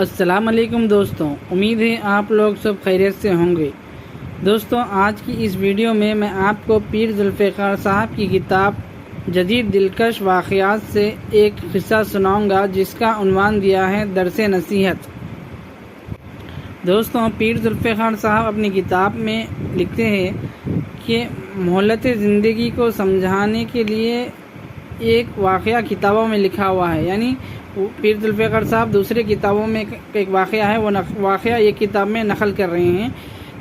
السلام علیکم دوستوں، امید ہے آپ لوگ سب خیریت سے ہوں گے۔ دوستوں، آج کی اس ویڈیو میں آپ کو پیر ذوالفقار صاحب کی کتاب جدید دلکش واقعات سے ایک قصہ سناؤں گا جس کا عنوان دیا ہے درس نصیحت۔ دوستوں، پیر ذوالفقار صاحب اپنی کتاب میں لکھتے ہیں کہ مہلت زندگی کو سمجھانے کے لیے ایک واقعہ کتابوں میں لکھا ہوا ہے، یعنی پیر ذوالفقار صاحب دوسرے کتابوں میں ایک واقعہ ہے، وہ واقعہ ایک کتاب میں نقل کر رہے ہیں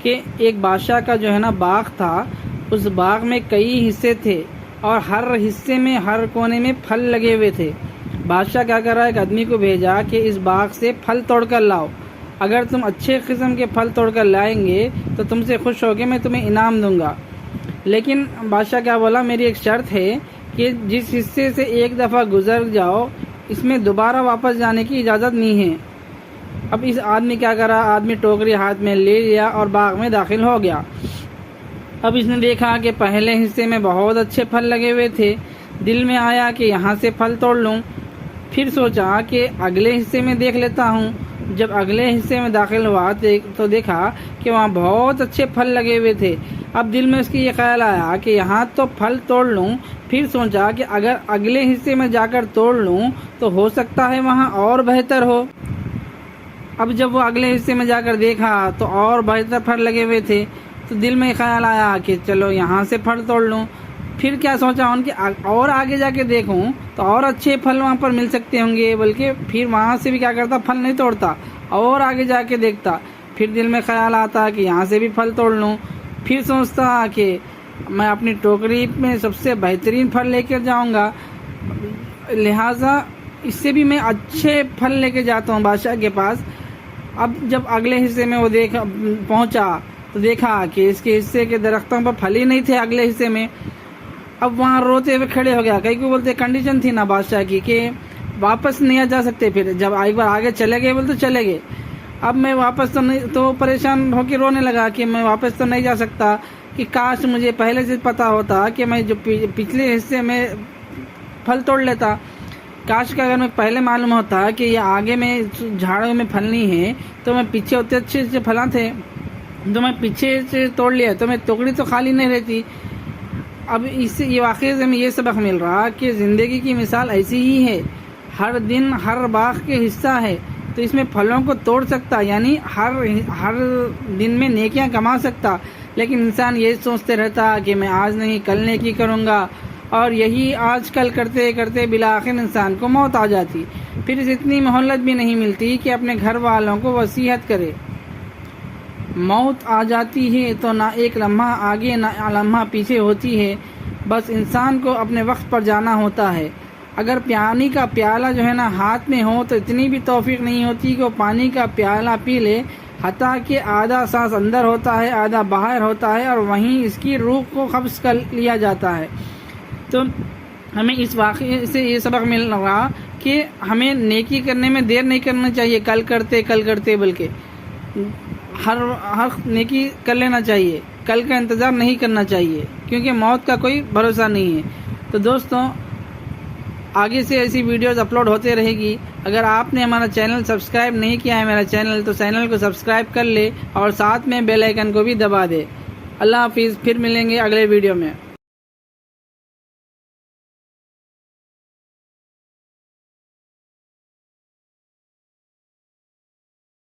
کہ ایک بادشاہ کا جو ہے نا باغ تھا، اس باغ میں کئی حصے تھے اور ہر حصے میں ہر کونے میں پھل لگے ہوئے تھے۔ بادشاہ کیا کر رہا ہے، ایک آدمی کو بھیجا کہ اس باغ سے پھل توڑ کر لاؤ، اگر تم اچھے قسم کے پھل توڑ کر لائیں گے تو تم سے خوش ہو کے میں تمہیں انعام دوں گا۔ لیکن بادشاہ کیا بولا، میری ایک شرط ہے کہ جس حصے سے ایک دفعہ گزر جاؤ اس میں دوبارہ واپس جانے کی اجازت نہیں ہے۔ اب اس آدمی کیا کرا، آدمی ٹوکری ہاتھ میں لے لیا اور باغ میں داخل ہو گیا۔ اب اس نے دیکھا کہ پہلے حصے میں بہت اچھے پھل لگے ہوئے تھے، دل میں آیا کہ یہاں سے پھل توڑ لوں۔ پھر سوچا کہ اگلے حصے میں دیکھ لیتا ہوں۔ جب اگلے حصے میں داخل ہوا تو دیکھا کہ وہاں بہت اچھے پھل لگے ہوئے تھے۔ اب دل میں اس کی یہ خیال آیا کہ یہاں تو پھل توڑ لوں، پھر سوچا کہ اگر اگلے حصے میں جا کر توڑ لوں تو ہو سکتا ہے وہاں اور بہتر ہو۔ اب جب وہ اگلے حصے میں جا کر دیکھا تو اور بہتر پھل لگے ہوئے تھے، تو دل میں خیال آیا کہ چلو یہاں سے پھل توڑ لوں۔ پھر کیا سوچا ان کہ اور آگے جا کے دیکھوں تو اور اچھے پھل وہاں پر مل سکتے ہوں گے، بلکہ پھر وہاں سے بھی کیا کرتا، پھل نہیں توڑتا اور آگے جا کے دیکھتا۔ پھر دل میں خیال آتا کہ یہاں سے بھی پھل توڑ لوں۔ پھر سوچتا کہ میں اپنی ٹوکری میں سب سے بہترین پھل لے کر جاؤں گا، لہٰذا اس سے بھی میں اچھے پھل لے کے جاتا ہوں بادشاہ کے پاس۔ اب جب اگلے حصے میں وہ پہنچا تو دیکھا کہ اس کے حصے کے درختوں پر پھل ہی نہیں تھے اگلے حصے میں۔ اب وہاں روتے ہوئے کھڑے ہو گیا، کئی کو بولتے کنڈیشن تھی نا بادشاہ کی کہ واپس نہیں جا سکتے، پھر جب ایک بار آگے چلے گئے بولتے چلے گئے، اب میں واپس تو نہیں، تو پریشان ہو کے رونے لگا کہ میں واپس تو نہیں جا سکتا، کہ کاش مجھے پہلے سے پتا ہوتا کہ میں جو پچھلے حصے میں پھل توڑ لیتا، کاش کا اگر میں پہلے معلوم ہوتا کہ یہ آگے میں جھاڑوں میں پھل نہیں ہے تو میں پیچھے ہوتے اچھے سے پھلاں تھے تو میں پیچھے سے توڑ لیا تو میں ٹوکری تو خالی نہیں رہتی۔ اب اس سے یہ واقعے سے ہمیں یہ سبق مل رہا کہ زندگی کی مثال ایسی ہی ہے، ہر دن ہر باغ کے حصہ ہے تو اس میں پھلوں کو توڑ سکتا، یعنی ہر دن میں نیکیاں کما سکتا، لیکن انسان یہ سوچتے رہتا کہ میں آج نہیں کل نیکی کروں گا، اور یہی آج کل کرتے کرتے بالآخر انسان کو موت آ جاتی، پھر اتنی مہلت بھی نہیں ملتی کہ اپنے گھر والوں کو وصیت کرے۔ موت آ جاتی ہے تو نہ ایک لمحہ آگے نہ لمحہ پیچھے ہوتی ہے، بس انسان کو اپنے وقت پر جانا ہوتا ہے۔ اگر پانی کا پیالہ جو ہے نا ہاتھ میں ہو تو اتنی بھی توفیق نہیں ہوتی کہ وہ پانی کا پیالہ پی لے، حتیٰ کہ آدھا سانس اندر ہوتا ہے آدھا باہر ہوتا ہے اور وہیں اس کی روح کو قبض کر لیا جاتا ہے۔ تو ہمیں اس واقعے سے یہ سبق مل رہا کہ ہمیں نیکی کرنے میں دیر نہیں کرنا چاہیے، کل کرتے بلکہ ہر نیکی کر لینا چاہیے، کل کا انتظار نہیں کرنا چاہیے، کیونکہ موت کا کوئی بھروسہ نہیں ہے۔ تو دوستوں، آگے سے ایسی ویڈیوز اپلوڈ ہوتے رہے گی۔ اگر آپ نے ہمارا چینل سبسکرائب نہیں کیا ہے میرا چینل، تو چینل کو سبسکرائب کر لے اور ساتھ میں بیل آئیکن کو بھی دبا دے۔ اللہ حافظ، پھر ملیں گے اگلے ویڈیو میں۔